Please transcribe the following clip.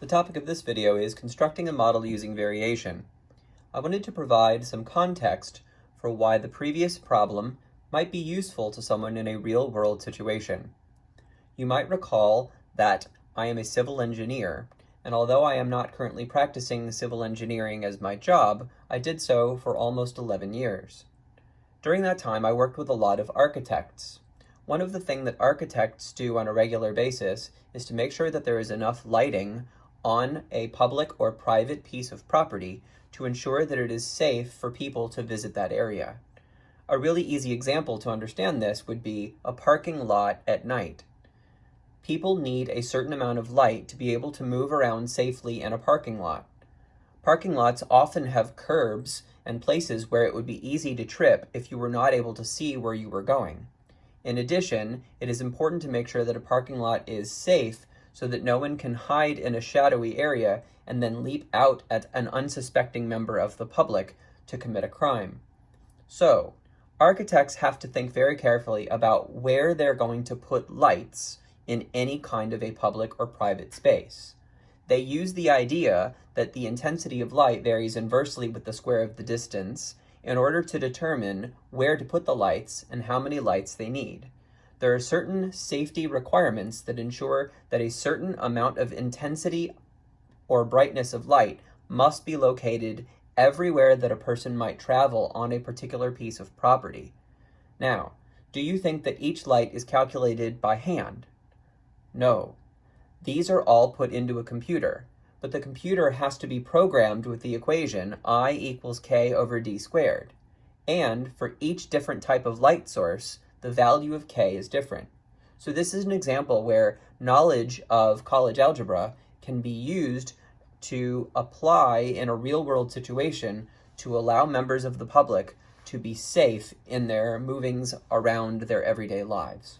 The topic of this video is constructing a model using variation. I wanted to provide some context for why the previous problem might be useful to someone in a real-world situation. You might recall that I am a civil engineer, and although I am not currently practicing civil engineering as my job, I did so for almost 11 years. During that time, I worked with a lot of architects. One of the things that architects do on a regular basis is to make sure that there is enough lighting on a public or private piece of property to ensure that it is safe for people to visit that area. A really easy example to understand this would be a parking lot at night. People need a certain amount of light to be able to move around safely in a parking lot. Parking lots often have curbs and places where it would be easy to trip if you were not able to see where you were going. In addition, it is important to make sure that a parking lot is safe so that no one can hide in a shadowy area and then leap out at an unsuspecting member of the public to commit a crime. So, architects have to think very carefully about where they're going to put lights in any kind of a public or private space. They use the idea that the intensity of light varies inversely with the square of the distance in order to determine where to put the lights and how many lights they need. There are certain safety requirements that ensure that a certain amount of intensity or brightness of light must be located everywhere that a person might travel on a particular piece of property. Now, do you think that each light is calculated by hand? No. These are all put into a computer, but the computer has to be programmed with the equation I equals k over d squared. And for each different type of light source, the value of k is different. So this is an example where knowledge of college algebra can be used to apply in a real-world situation to allow members of the public to be safe in their movings around their everyday lives.